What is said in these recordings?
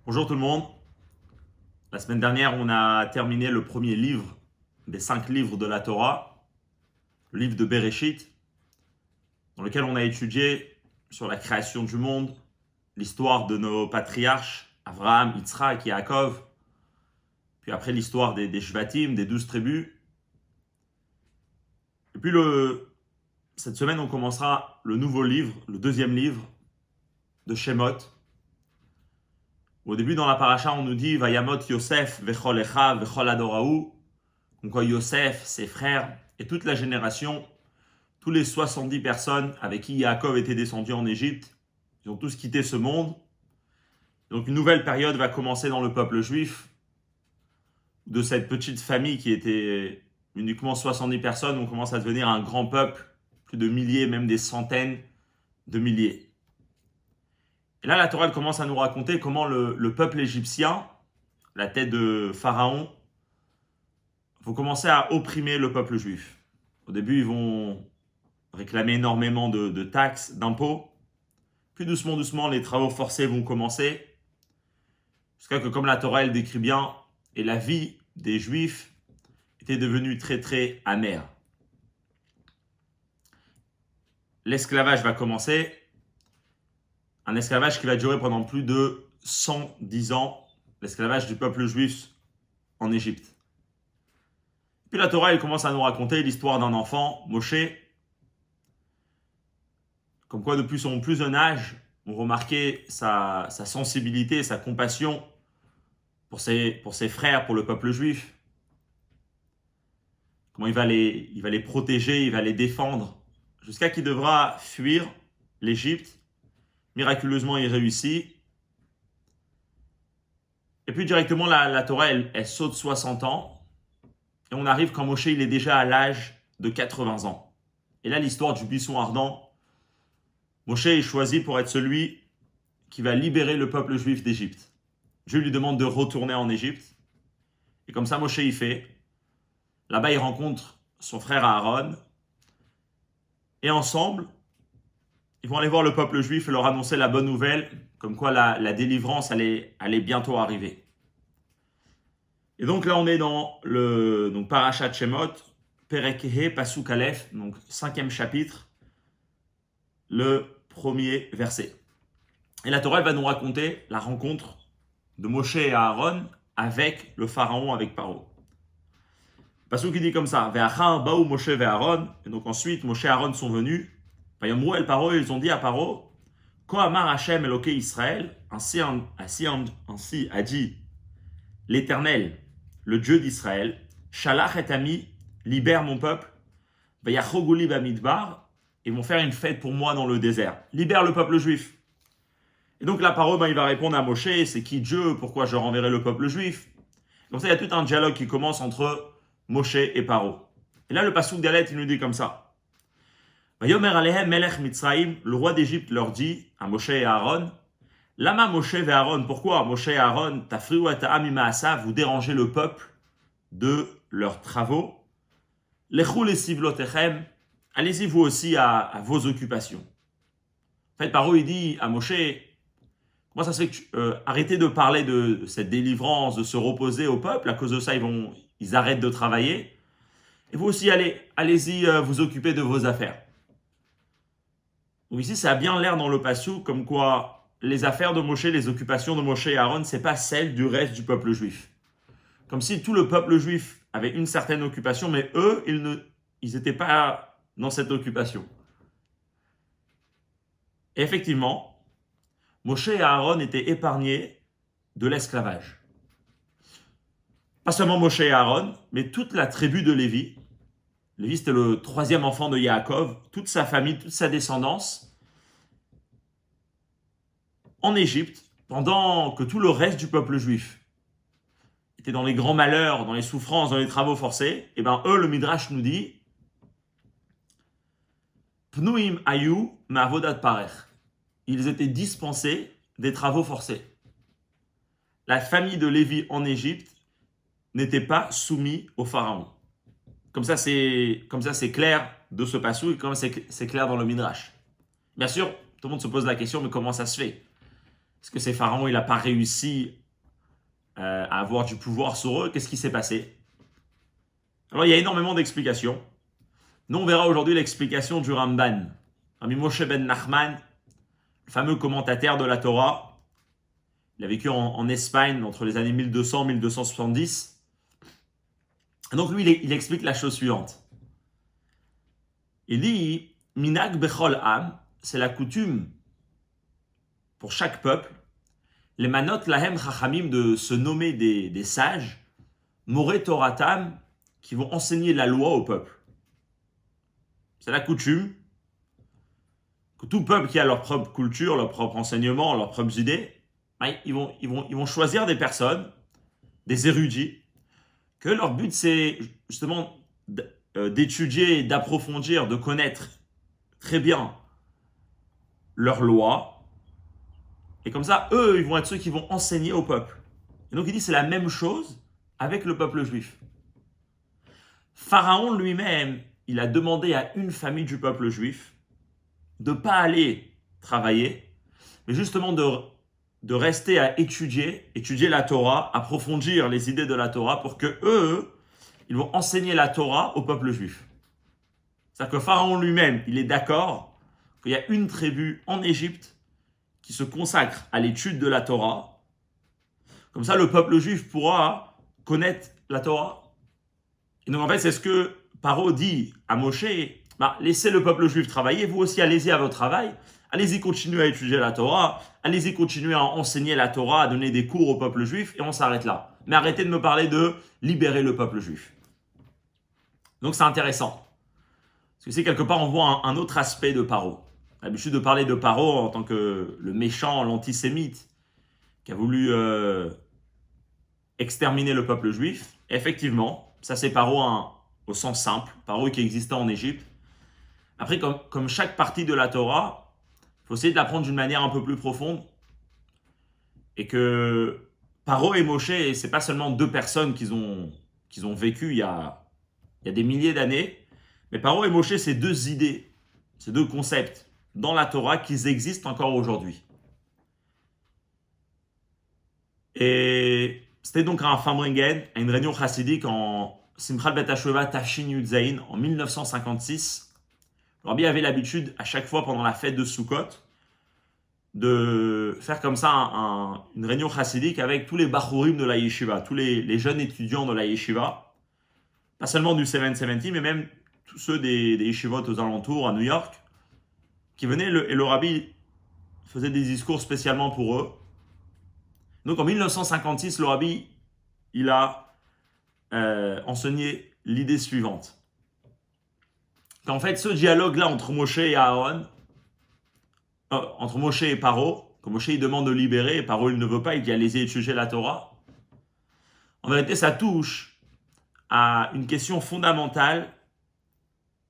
Bonjour tout le monde. La semaine dernière, on a terminé le premier livre des 5 livres de la Torah, le livre de Bereshit, dans lequel on a étudié sur la création du monde, l'histoire de nos patriarches, Abraham, Yitzhak et Yaakov, puis après l'histoire des Shvatim, des 12 tribus. Et puis cette semaine, on commencera le nouveau livre, le deuxième livre de Shemot. Au début, dans la paracha, on nous dit Vayamot Yosef vechol echav vechol adorahu. Donc quoi, Yosef, ses frères et toute la génération, tous les 70 personnes avec qui Yaakov était descendu en Égypte, ils ont tous quitté ce monde. Donc une nouvelle période va commencer dans le peuple juif. De cette petite famille qui était uniquement 70 personnes, on commence à devenir un grand peuple, plus de milliers, même des centaines de milliers. Et là, la Torah commence à nous raconter comment le peuple égyptien, la tête de Pharaon, vont commencer à opprimer le peuple juif. Au début, ils vont réclamer énormément de taxes, d'impôts. Puis doucement, les travaux forcés vont commencer. Jusqu'à que, comme la Torah elle décrit bien, et la vie des Juifs était devenue très très amère. L'esclavage va commencer. Un esclavage qui va durer pendant plus de 110 ans. L'esclavage du peuple juif en Égypte. Puis la Torah elle commence à nous raconter l'histoire d'un enfant, Moshe. Comme quoi, depuis son plus jeune âge, on remarquait sa sensibilité, sa compassion pour ses frères, pour le peuple juif. Comment il va les protéger, il va les défendre, jusqu'à qu'il devra fuir l'Égypte. Miraculeusement, il réussit. Et puis directement, la Torah, elle saute 60 ans. Et on arrive quand Moshe, il est déjà à l'âge de 80 ans. Et là, l'histoire du buisson ardent, Moshe est choisi pour être celui qui va libérer le peuple juif d'Égypte. Dieu lui demande de retourner en Égypte. Et comme ça, Moshe y fait. Là-bas, il rencontre son frère Aaron. Et ensemble, ils vont aller voir le peuple juif et leur annoncer la bonne nouvelle, comme quoi la délivrance allait bientôt arriver. Et donc là, on est dans le Parashat Shemot, Perek He Pasuk Aleph, donc 5e chapitre, le premier verset. Et la Torah elle va nous raconter la rencontre de Moshe et Aaron avec le pharaon, avec Paro. Pasuk qui dit comme ça, Ve'achar baou Moshe ve'Aaron, et donc ensuite Moshe et Aaron sont venus. Vayomru el Paro, ils ont dit à Paro, Ko amar Hashem Eloke Israël, ainsi a dit l'Éternel, le Dieu d'Israël, Shalach et ami, libère mon peuple, Vayachoguli bamidbar, ils vont faire une fête pour moi dans le désert. Libère le peuple juif. Et donc la parole, il va répondre à Moshe, c'est qui Dieu, pourquoi je renverrai le peuple juif. Donc ça, il y a tout un dialogue qui commence entre Moshe et Paro. Et là, le pasuk d'Alet, il nous dit comme ça. Vayomer alehem melech Mitzraim, le roi d'Égypte leur dit à Moshe et Aaron, Lama Moshe et Aaron, pourquoi Moshe et Aaron, tafriu ta'am imaasa, vous dérangez le peuple de leurs travaux. Lechou les sivlotechem, allez-y vous aussi à vos occupations. En fait, Paro, il dit à Moshe, comment ça se fait que arrêtez de parler de cette délivrance, de se reposer au peuple, à cause de ça, ils arrêtent de travailler. Et vous aussi, allez-y vous occuper de vos affaires. Donc ici, ça a bien l'air dans le passou, comme quoi les affaires de Moshe, les occupations de Moshe et Aaron, c'est pas celles du reste du peuple juif. Comme si tout le peuple juif avait une certaine occupation, mais eux, ils n'étaient pas dans cette occupation. Et effectivement, Moshe et Aaron étaient épargnés de l'esclavage. Pas seulement Moshe et Aaron, mais toute la tribu de Lévi. Lévi, c'était le 3e enfant de Yaakov, toute sa famille, toute sa descendance, en Égypte, pendant que tout le reste du peuple juif était dans les grands malheurs, dans les souffrances, dans les travaux forcés, et bien eux, le Midrash nous dit Pnuim ayu ma'avodat parech. Ils étaient dispensés des travaux forcés. La famille de Lévi en Égypte n'était pas soumise au pharaon. Comme ça, c'est clair de ce passage et comme c'est clair dans le Midrash. Bien sûr, tout le monde se pose la question, mais comment ça se fait? Est-ce que ces pharaons, il n'a pas réussi à avoir du pouvoir sur eux? Qu'est-ce qui s'est passé? Alors, il y a énormément d'explications. Nous, on verra aujourd'hui l'explication du Ramban. Rabbi Moshe ben Nachman, le fameux commentateur de la Torah. Il a vécu en Espagne entre les années 1200 et 1270. Et donc, lui, il explique la chose suivante. Il dit, Minag bechol am, c'est la coutume pour chaque peuple, les manot lahem chachamim, de se nommer des sages, moré toratam, qui vont enseigner la loi au peuple. C'est la coutume que tout peuple qui a leur propre culture, leur propre enseignement, leurs propres idées, ils vont choisir des personnes, des érudits, que leur but c'est justement d'étudier, d'approfondir, de connaître très bien leurs lois. Et comme ça, eux, ils vont être ceux qui vont enseigner au peuple. Et donc il dit c'est la même chose avec le peuple juif. Pharaon lui-même, il a demandé à une famille du peuple juif de ne pas aller travailler, mais justement de rester à étudier la Torah, approfondir les idées de la Torah pour que eux, ils vont enseigner la Torah au peuple juif. C'est-à-dire que Pharaon lui-même, il est d'accord qu'il y a une tribu en Égypte qui se consacre à l'étude de la Torah. Comme ça, le peuple juif pourra connaître la Torah. Et donc en fait, c'est ce que Paro dit à Moshe, laissez le peuple juif travailler, vous aussi allez-y à votre travail, allez-y continuer à étudier la Torah, allez-y continuer à enseigner la Torah, à donner des cours au peuple juif, et on s'arrête là. Mais arrêtez de me parler de libérer le peuple juif. Donc c'est intéressant. Parce que c'est quelque part, on voit un autre aspect de Paro. On a l'habitude de parler de Paro en tant que le méchant, l'antisémite, qui a voulu exterminer le peuple juif. Et effectivement, ça c'est Paro au sens simple, Paro qui existait en Égypte. Après, comme chaque partie de la Torah, il faut essayer de l'apprendre d'une manière un peu plus profonde. Et que Paro et Moshe, c'est pas seulement deux personnes qu'ils ont vécues il y a des milliers d'années, mais Paro et Moshe, c'est deux idées, c'est deux concepts dans la Torah qui existent encore aujourd'hui. Et c'était donc à un Farbringen, à une réunion chassidique en Simchat Bet HaShoeva Tafshin Yud Zayin en 1956. Le Rabbi avait l'habitude, à chaque fois pendant la fête de Sukkot, de faire comme ça une réunion chassidique avec tous les bachurim de la yeshiva, tous les jeunes étudiants de la yeshiva, pas seulement du 770, mais même tous ceux des yeshivot aux alentours, à New York, qui venaient, et le Rabbi faisait des discours spécialement pour eux. Donc en 1956, le Rabbi, il a enseigné l'idée suivante. Qu'en fait, ce dialogue-là entre Moshe et Aaron, entre Moshe et Paro, que Moshe il demande de libérer, et Paro il ne veut pas, il dit allez-y étudier la Torah. En vérité, ça touche à une question fondamentale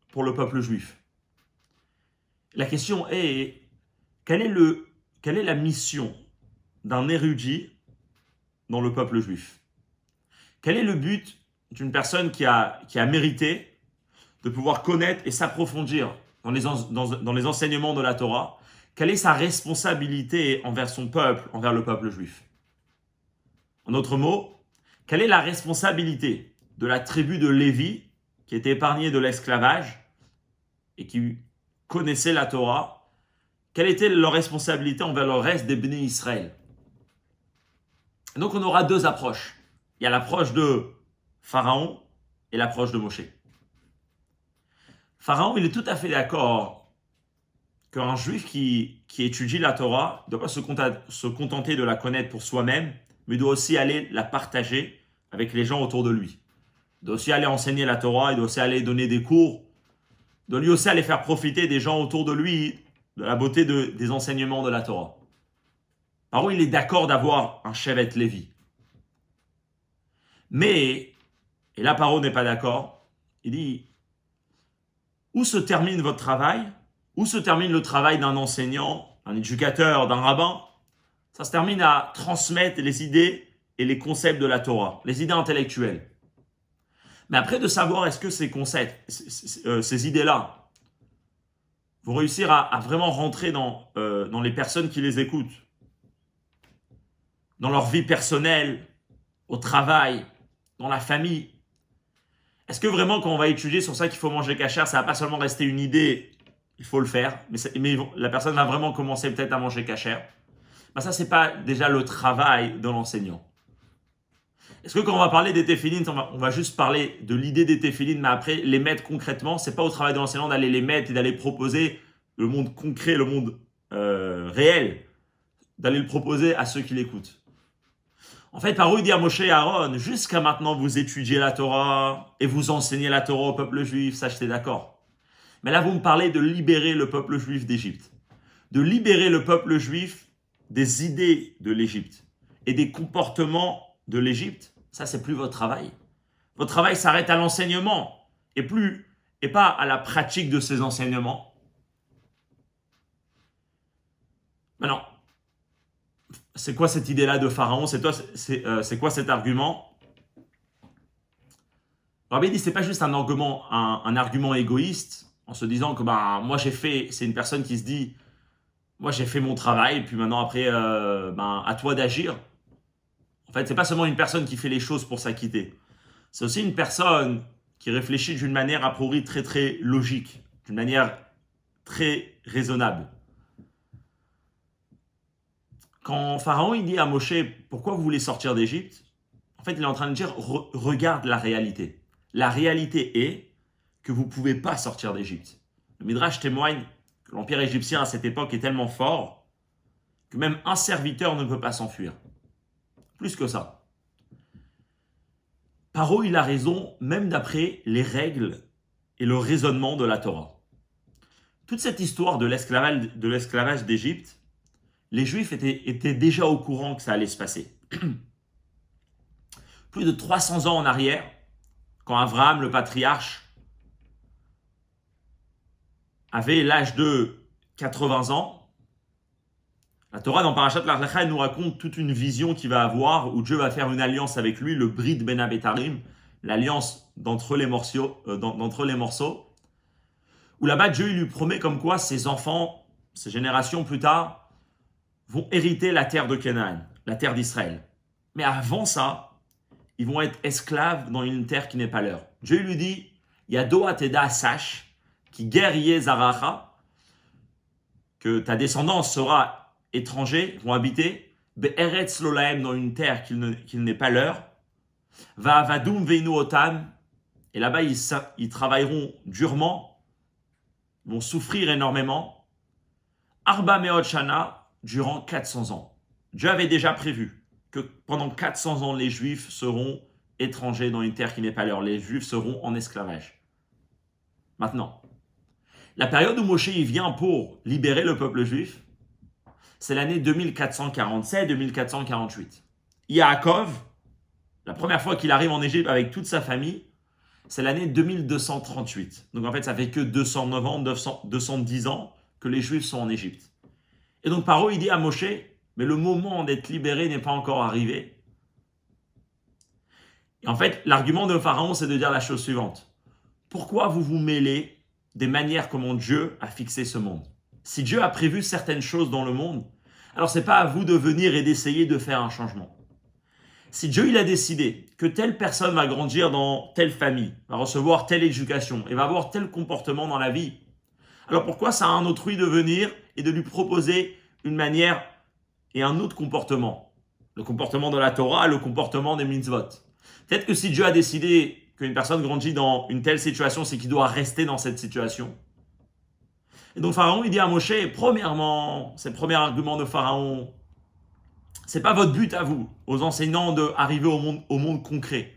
pour le peuple juif. La question est, quelle est la mission d'un érudit dans le peuple juif? Quel est le but d'une personne qui a mérité de pouvoir connaître et s'approfondir dans les enseignements de la Torah? Quelle est sa responsabilité envers son peuple, envers le peuple juif? En d'autres mots, quelle est la responsabilité de la tribu de Lévi qui était épargnée de l'esclavage et qui connaissait la Torah? Quelle était leur responsabilité envers le reste des Béné Israël? Donc on aura deux approches. Il y a l'approche de Pharaon et l'approche de Moshe. Pharaon, il est tout à fait d'accord qu'un juif qui étudie la Torah ne doit pas se contenter de la connaître pour soi-même, mais doit aussi aller la partager avec les gens autour de lui. Il doit aussi aller enseigner la Torah, il doit aussi aller donner des cours, il doit lui aussi aller faire profiter des gens autour de lui de la beauté des enseignements de la Torah. Pharaon, il est d'accord d'avoir un Shevet Lévi. Mais, et là Paro n'est pas d'accord, il dit, où se termine votre travail? Où se termine le travail d'un enseignant, d'un éducateur, d'un rabbin? Ça se termine à transmettre les idées et les concepts de la Torah, les idées intellectuelles. Mais après de savoir est-ce que ces concepts, ces idées-là, vont réussir à vraiment rentrer dans les personnes qui les écoutent, dans leur vie personnelle, au travail, dans la famille. Est-ce que vraiment quand on va étudier sur ça qu'il faut manger cachère, ça va pas seulement rester une idée, il faut le faire, mais la personne va vraiment commencer peut-être à manger cachère. Ben ça, c'est pas déjà le travail de l'enseignant. Est-ce que quand on va parler des téphilines, on va juste parler de l'idée des téphilines, mais après les mettre concrètement, c'est pas au travail de l'enseignant d'aller les mettre et d'aller proposer le monde concret, le monde réel, d'aller le proposer à ceux qui l'écoutent. En fait, Paro, il dit à Moshe et Aaron, jusqu'à maintenant, vous étudiez la Torah et vous enseignez la Torah au peuple juif, ça, j'étais d'accord. Mais là, vous me parlez de libérer le peuple juif d'Égypte, de libérer le peuple juif des idées de l'Égypte et des comportements de l'Égypte. Ça, c'est plus votre travail. Votre travail s'arrête à l'enseignement et pas à la pratique de ces enseignements. Maintenant, c'est quoi cette idée-là de Pharaon? C'est quoi cet argument? Rabbi dit c'est pas juste un argument égoïste en se disant que moi j'ai fait, c'est une personne qui se dit moi j'ai fait mon travail, puis maintenant après à toi d'agir. En fait, c'est pas seulement une personne qui fait les choses pour s'acquitter. C'est aussi une personne qui réfléchit d'une manière a priori très très logique, d'une manière très raisonnable. Quand Pharaon il dit à Moshe pourquoi vous voulez sortir d'Égypte, en fait il est en train de dire regarde la réalité. La réalité est que vous ne pouvez pas sortir d'Égypte. Le Midrash témoigne que l'empire égyptien à cette époque est tellement fort que même un serviteur ne peut pas s'enfuir. Plus que ça. Paro, il a raison, même d'après les règles et le raisonnement de la Torah. Toute cette histoire de l'esclavage d'Égypte, les Juifs étaient déjà au courant que ça allait se passer. Plus de 300 ans en arrière, quand Abraham, le patriarche, avait l'âge de 80 ans, la Torah dans Parashat Lech Lecha nous raconte toute une vision qu'il va avoir où Dieu va faire une alliance avec lui, le Brit Ben Abetarim, l'alliance d'entre les morceaux, où là-bas Dieu lui promet comme quoi ses enfants, ses générations plus tard, vont hériter la terre de Canaan, la terre d'Israël. Mais avant ça, ils vont être esclaves dans une terre qui n'est pas leur. Dieu lui dit, Yado Ateda sache, qui guerrier Zaracha, que ta descendance sera étranger, vont habiter, Be'eretz Lolaem, dans une terre qu'il n'est pas leur, Va Vadum Veinu Otam, et là-bas ils travailleront durement, vont souffrir énormément, Arba Meot Shana, durant 400 ans. Dieu avait déjà prévu que pendant 400 ans, les Juifs seront étrangers dans une terre qui n'est pas leur. Les Juifs seront en esclavage. Maintenant, la période où Moshe il vient pour libérer le peuple juif, c'est l'année 2447-2448. Yaakov, la première fois qu'il arrive en Égypte avec toute sa famille, c'est l'année 2238. Donc en fait, ça fait que 209 ans, 210 ans que les Juifs sont en Égypte. Et donc Paro, il dit à Moshe, mais le moment d'être libéré n'est pas encore arrivé. Et en fait, l'argument de Pharaon, c'est de dire la chose suivante. Pourquoi vous vous mêlez des manières comment Dieu a fixé ce monde? Si Dieu a prévu certaines choses dans le monde, alors ce n'est pas à vous de venir et d'essayer de faire un changement. Si Dieu il a décidé que telle personne va grandir dans telle famille, va recevoir telle éducation et va avoir tel comportement dans la vie, alors pourquoi ça a un autrui de venir et de lui proposer une manière et un autre comportement? Le comportement de la Torah, le comportement des mitzvot. Peut-être que si Dieu a décidé qu'une personne grandit dans une telle situation, c'est qu'il doit rester dans cette situation. Et donc Pharaon, il dit à Moshe, premièrement, c'est le premier argument de Pharaon, c'est pas votre but à vous, aux enseignants, d'arriver au monde concret.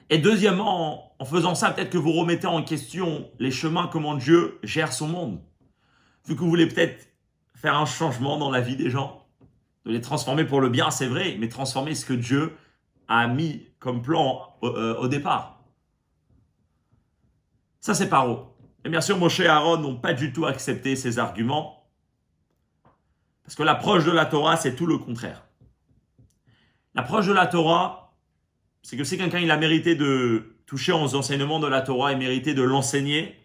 Et deuxièmement, en faisant ça, peut-être que vous remettez en question les chemins, comment Dieu gère son monde. Vu que vous voulez peut-être faire un changement dans la vie des gens, de les transformer pour le bien, c'est vrai, mais transformer ce que Dieu a mis comme plan au départ. Ça, c'est Paro. Et bien sûr, Moshe et Aaron n'ont pas du tout accepté ces arguments, parce que l'approche de la Torah, c'est tout le contraire. L'approche de la Torah, c'est que si quelqu'un il a mérité de toucher aux enseignements de la Torah et mérité de l'enseigner,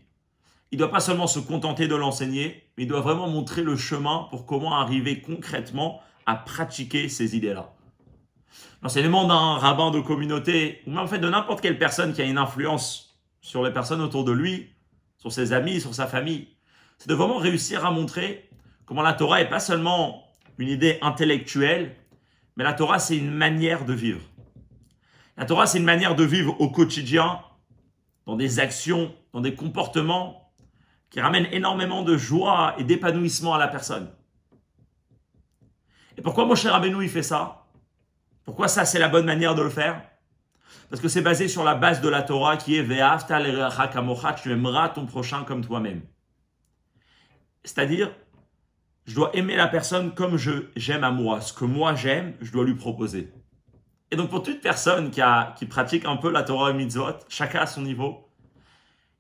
il ne doit pas seulement se contenter de l'enseigner, mais il doit vraiment montrer le chemin pour comment arriver concrètement à pratiquer ces idées-là. L'enseignement d'un rabbin de communauté, ou même en fait de n'importe quelle personne qui a une influence sur les personnes autour de lui, sur ses amis, sur sa famille, c'est de vraiment réussir à montrer comment la Torah n'est pas seulement une idée intellectuelle, mais la Torah c'est une manière de vivre. La Torah c'est une manière de vivre au quotidien, dans des actions, dans des comportements qui ramènent énormément de joie et d'épanouissement à la personne. Et pourquoi Moshe Rabbeinu il fait ça? Pourquoi ça c'est la bonne manière de le faire? Parce que c'est basé sur la base de la Torah qui est Ve'ahavta l'erecha kamocha, tu aimeras ton prochain comme toi-même. C'est-à-dire, je dois aimer la personne comme j'aime à moi. Ce que moi j'aime, je dois lui proposer. Et donc pour toute personne qui pratique un peu la Torah et mitzvot, chacun à son niveau,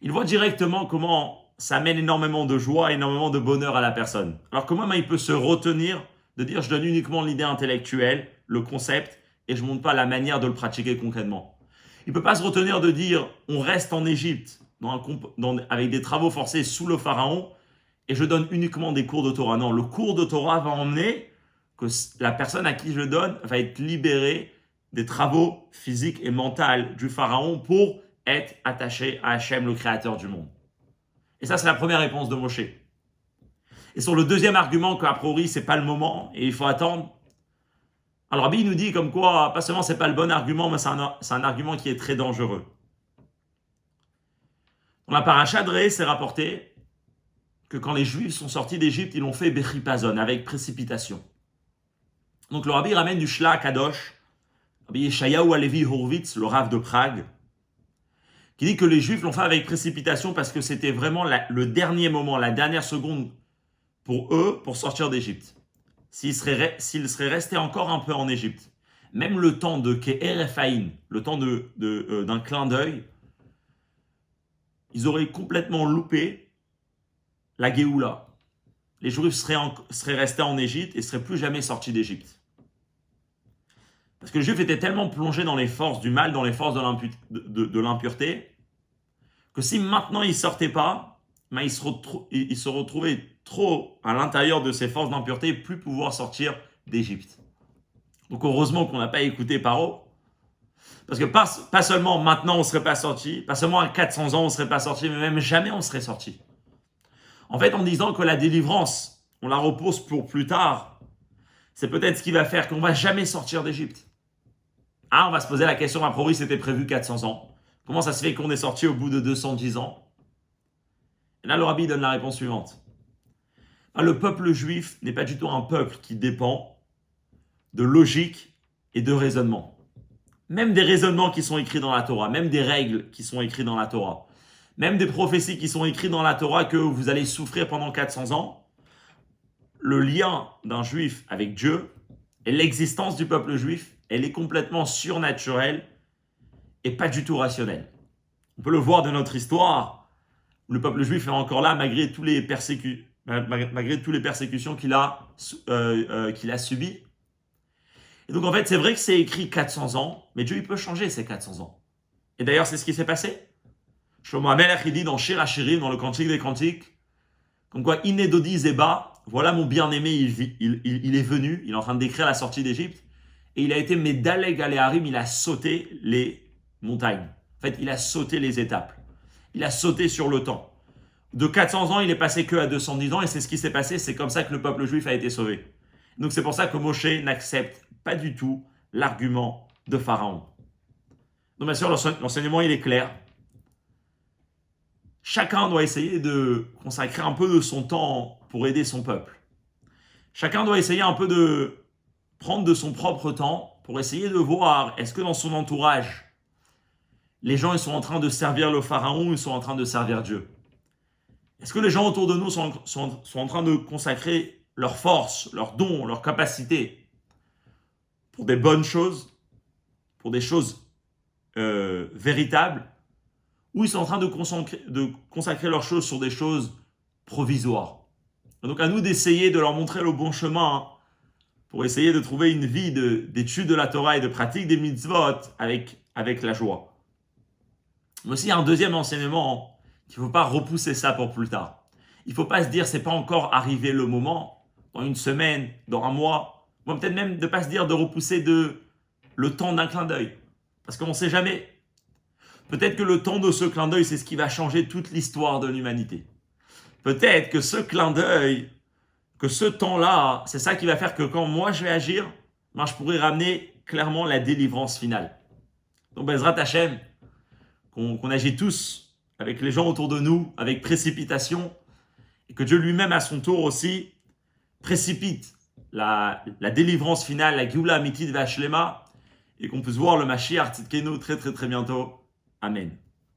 il voit directement comment ça amène énormément de joie, énormément de bonheur à la personne. Alors comment il peut se retenir de dire je donne uniquement l'idée intellectuelle, le concept, et je ne montre pas la manière de le pratiquer concrètement. Il ne peut pas se retenir de dire on reste en Égypte avec des travaux forcés sous le pharaon et je donne uniquement des cours de Torah. Non, le cours de Torah va emmener que la personne à qui je donne va être libérée des travaux physiques et mentaux du pharaon pour être attaché à Hachem, le créateur du monde. Et ça, c'est la première réponse de Moshe. Et sur le deuxième argument qu'a priori, c'est pas le moment et il faut attendre. Alors, Rabbi nous dit comme quoi, pas seulement c'est pas le bon argument, mais c'est un argument qui est très dangereux. Dans la paracha de Ré, c'est rapporté que quand les Juifs sont sortis d'Égypte, ils l'ont fait bechipazon, avec précipitation. Donc le Rabbi ramène du Shla Kadosh, Rabbi Yeshayahu Alevi Horowitz, le Rav de Prague, qui dit que les Juifs l'ont fait avec précipitation parce que c'était vraiment le dernier moment, la dernière seconde pour eux pour sortir d'Égypte. S'ils seraient restés encore un peu en Égypte, même le temps de Ke'erefaïn, le temps d'un clin d'œil, ils auraient complètement loupé la Géoula. Les Juifs seraient restés en Égypte et ne seraient plus jamais sortis d'Égypte. Parce que les Juifs étaient tellement plongés dans les forces du mal, dans les forces de l'impureté, que si maintenant ils ne sortaient pas, ils se retrouvaient trop à l'intérieur de ces forces d'impureté et plus pouvoir sortir d'Égypte. Donc heureusement qu'on n'a pas écouté Paro, parce que pas seulement maintenant on ne serait pas sorti, pas seulement à 400 ans on ne serait pas sorti, mais même jamais on serait sorti. En fait, en disant que la délivrance, on la repose pour plus tard, c'est peut-être ce qui va faire qu'on ne va jamais sortir d'Égypte. Ah, on va se poser la question, a priori c'était prévu 400 ans. Comment ça se fait qu'on est sorti au bout de 210 ans? Et là, le Rabbi donne la réponse suivante. Le peuple juif n'est pas du tout un peuple qui dépend de logique et de raisonnement. Même des raisonnements qui sont écrits dans la Torah, même des règles qui sont écrites dans la Torah, même des prophéties qui sont écrites dans la Torah que vous allez souffrir pendant 400 ans, le lien d'un juif avec Dieu et l'existence du peuple juif, elle est complètement surnaturelle et pas du tout rationnelle. On peut le voir de notre histoire, où le peuple juif est encore là malgré tous les persécutions qu'il a subies. Et donc en fait, c'est vrai que c'est écrit 400 ans, mais Dieu il peut changer ces 400 ans. Et d'ailleurs, c'est ce qui s'est passé. Shlomo HaMelech, il dit dans Shir HaShirim, dans le Cantique des Cantiques, comme quoi, Inedodi Zeba, voilà mon bien-aimé, il est venu, il est en train de décrire la sortie d'Égypte, et il a été Medaleg Aleharim, il a sauté les montagnes. En fait, il a sauté les étapes. Il a sauté sur le temps. De 400 ans, il est passé que à 210 ans, et c'est ce qui s'est passé, c'est comme ça que le peuple juif a été sauvé. Donc c'est pour ça que Moshe n'accepte pas du tout l'argument de Pharaon. Donc bien sûr, l'enseignement, il est clair. Chacun doit essayer de consacrer un peu de son temps pour aider son peuple. Chacun doit essayer un peu de prendre de son propre temps pour essayer de voir est-ce que dans son entourage, les gens ils sont en train de servir le pharaon ou ils sont en train de servir Dieu. Est-ce que les gens autour de nous sont en train de consacrer leur force, leurs dons, leurs capacités pour des bonnes choses, pour des choses véritables, ou ils sont en train de consacrer leurs choses sur des choses provisoires. Et donc à nous d'essayer de leur montrer le bon chemin pour essayer de trouver une vie d'étude de la Torah et de pratique des mitzvot avec la joie. Mais aussi il y a un deuxième enseignement qu'il ne faut pas repousser ça pour plus tard. Il ne faut pas se dire c'est pas encore arrivé le moment, dans une semaine, dans un mois, Bon, peut-être même de ne pas se dire de repousser le temps d'un clin d'œil. Parce qu'on ne sait jamais. Peut-être que le temps de ce clin d'œil, c'est ce qui va changer toute l'histoire de l'humanité. Peut-être que ce clin d'œil, que ce temps-là, c'est ça qui va faire que quand moi je vais agir, ben, je pourrai ramener clairement la délivrance finale. Donc Bezrat Hashem, qu'on agit tous avec les gens autour de nous, avec précipitation, et que Dieu lui-même à son tour aussi précipite la délivrance finale, la Géoula Amitit V'Ashlema, et qu'on puisse voir le Mashiach Tzidkenu très très très bientôt. Amen.